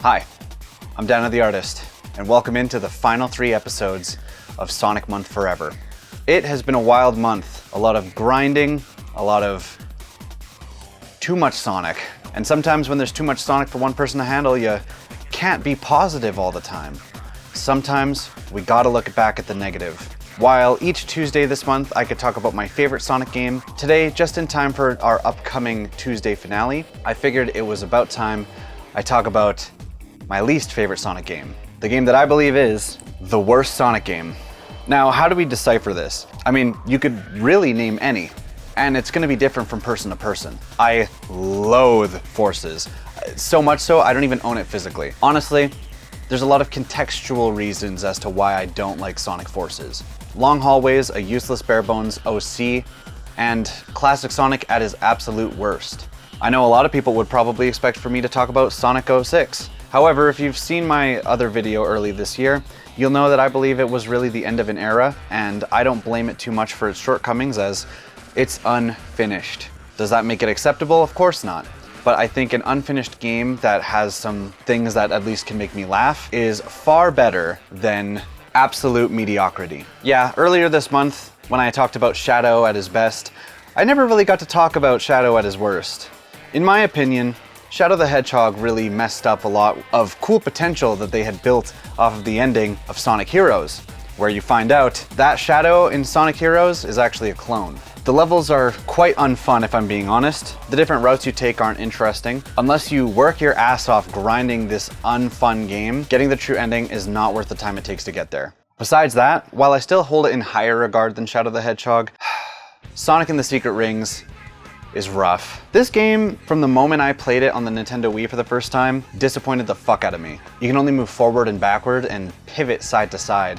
Hi, I'm Dana the Artist, and welcome into the final 3 episodes of Sonic Month Forever. It has been a wild month, a lot of grinding, a lot of too much Sonic, and sometimes when there's too much Sonic for one person to handle, you can't be positive all the time. Sometimes we gotta look back at the negative. While each Tuesday this month I could talk about my favorite Sonic game, today, just in time for our upcoming Tuesday finale, I figured it was about time I talk about my least favorite Sonic game. The game that I believe is the worst Sonic game. Now, how do we decipher this? I mean, you could really name any, and it's gonna be different from person to person. I loathe Forces. So much so, I don't even own it physically. Honestly, there's a lot of contextual reasons as to why I don't like Sonic Forces. Long hallways, a useless bare-bones OC, and classic Sonic at his absolute worst. I know a lot of people would probably expect for me to talk about Sonic 06. However, if you've seen my other video early this year, you'll know that I believe it was really the end of an era, and I don't blame it too much for its shortcomings as it's unfinished. Does that make it acceptable? Of course not. But I think an unfinished game that has some things that at least can make me laugh is far better than absolute mediocrity. Yeah, earlier this month, when I talked about Shadow at his best, I never really got to talk about Shadow at his worst. In my opinion, Shadow the Hedgehog really messed up a lot of cool potential that they had built off of the ending of Sonic Heroes, where you find out that Shadow in Sonic Heroes is actually a clone. The levels are quite unfun if I'm being honest. The different routes you take aren't interesting. Unless you work your ass off grinding this unfun game, getting the true ending is not worth the time it takes to get there. Besides that, while I still hold it in higher regard than Shadow the Hedgehog, Sonic and the Secret Rings is rough. This game, from the moment I played it on the Nintendo Wii for the first time, disappointed the fuck out of me. You can only move forward and backward and pivot side to side.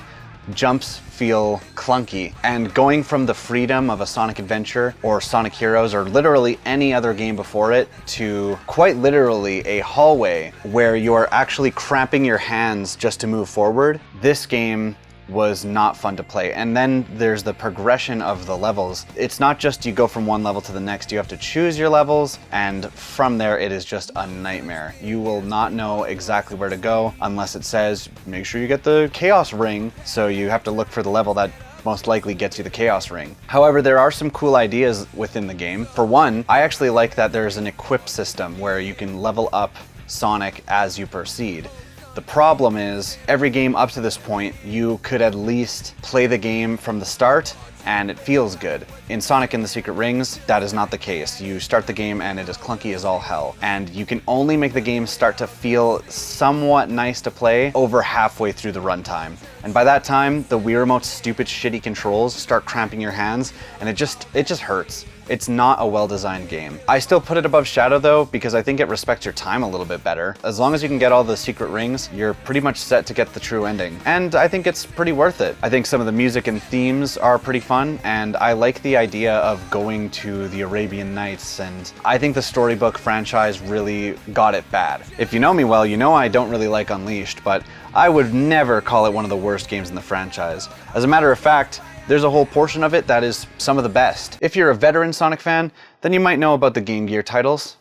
Jumps feel clunky, and going from the freedom of a Sonic Adventure or Sonic Heroes or literally any other game before it to quite literally a hallway where you are actually cramping your hands just to move forward, this game was not fun to play. And then there's the progression of the levels. It's not just you go from one level to the next, you have to choose your levels, and from there it is just a nightmare. You will not know exactly where to go unless it says, make sure you get the Chaos Ring, so you have to look for the level that most likely gets you the Chaos Ring. However, there are some cool ideas within the game. For one, I actually like that there's an equip system where you can level up Sonic as you proceed. The problem is, every game up to this point, you could at least play the game from the start and it feels good. In Sonic and the Secret Rings, that is not the case. You start the game and it is clunky as all hell. And you can only make the game start to feel somewhat nice to play over halfway through the runtime. And by that time, the Wii Remote's stupid shitty controls start cramping your hands and it just hurts. It's not a well-designed game. I still put it above Shadow though, because I think it respects your time a little bit better. As long as you can get all the secret rings, you're pretty much set to get the true ending. And I think it's pretty worth it. I think some of the music and themes are pretty fun, and I like the idea of going to the Arabian Nights, and I think the Storybook franchise really got it bad. If you know me well, you know I don't really like Unleashed, but I would never call it one of the worst games in the franchise. As a matter of fact, there's a whole portion of it that is some of the best. If you're a veteran Sonic fan, then you might know about the Game Gear titles.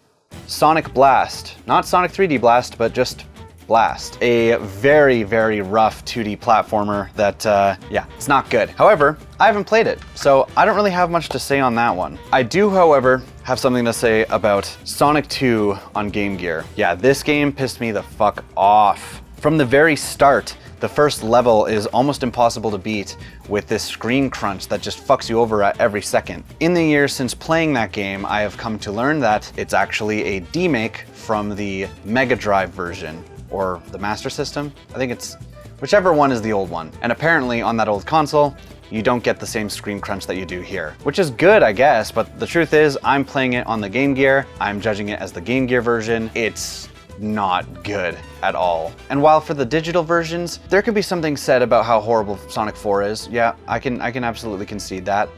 Sonic Blast, not Sonic 3D Blast, but just Blast. A very, very rough 2D platformer that, yeah, it's not good. However, I haven't played it, so I don't really have much to say on that one. I do, however, have something to say about Sonic 2 on Game Gear. Yeah, this game pissed me the fuck off. From the very start, the first level is almost impossible to beat with this screen crunch that just fucks you over at every second. In the years since playing that game, I have come to learn that it's actually a demake from the Mega Drive version, or the Master System. I think it's whichever one is the old one. And apparently on that old console, you don't get the same screen crunch that you do here. Which is good, I guess, but the truth is, I'm playing it on the Game Gear, I'm judging it as the Game Gear version. It's not good at all. And while for the digital versions, there could be something said about how horrible Sonic 4 is. Yeah, I can absolutely concede that.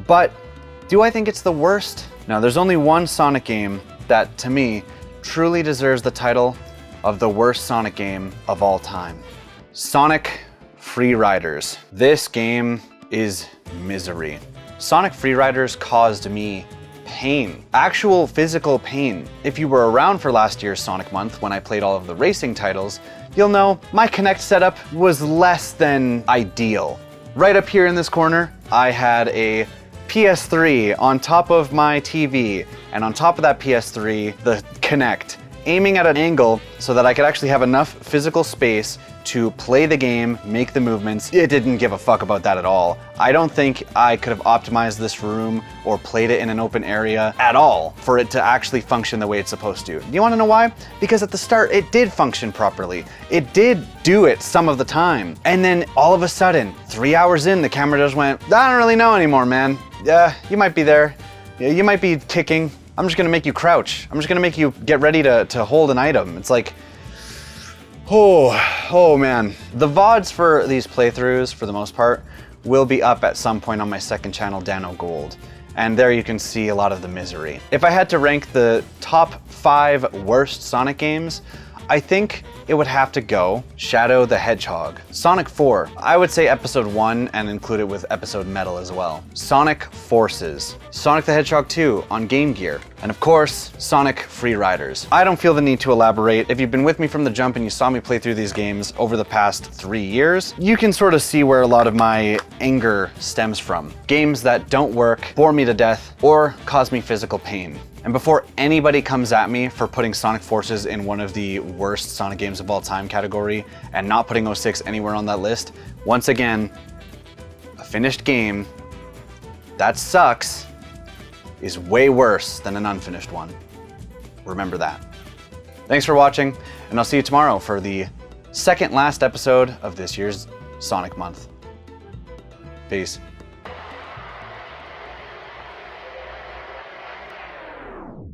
But do I think it's the worst? No, there's only one Sonic game that, to me, truly deserves the title of the worst Sonic game of all time. Sonic Free Riders. This game is misery. Sonic Free Riders caused me pain. Actual physical pain. If you were around for last year's Sonic Month when I played all of the racing titles, you'll know my Kinect setup was less than ideal. Right up here in this corner, I had a PS3 on top of my TV, and on top of that PS3, the Kinect, aiming at an angle so that I could actually have enough physical space to play the game, make the movements. It didn't give a fuck about that at all. I don't think I could have optimized this room or played it in an open area at all for it to actually function the way it's supposed to. You wanna know why? Because at the start, it did function properly. It did do it some of the time. And then all of a sudden, 3 hours in, the camera just went, I don't really know anymore, man. Yeah, you might be there. Yeah, you might be kicking. I'm just gonna make you crouch. I'm just gonna make you get ready to hold an item. It's like, oh man. The VODs for these playthroughs, for the most part, will be up at some point on my second channel, Dano Gold. And there you can see a lot of the misery. If I had to rank the top 5 worst Sonic games, I think it would have to go Shadow the Hedgehog. Sonic 4, I would say episode 1 and include it with episode Metal as well. Sonic Forces. Sonic the Hedgehog 2 on Game Gear. And of course, Sonic Free Riders. I don't feel the need to elaborate. If you've been with me from the jump and you saw me play through these games over the past 3 years, you can sort of see where a lot of my anger stems from. Games that don't work, bore me to death, or cause me physical pain. And before anybody comes at me for putting Sonic Forces in one of the worst Sonic games of all time category and not putting 06 anywhere on that list, once again, a finished game that sucks is way worse than an unfinished one. Remember that. Thanks for watching, and I'll see you tomorrow for the second last episode of this year's Sonic Month. Peace.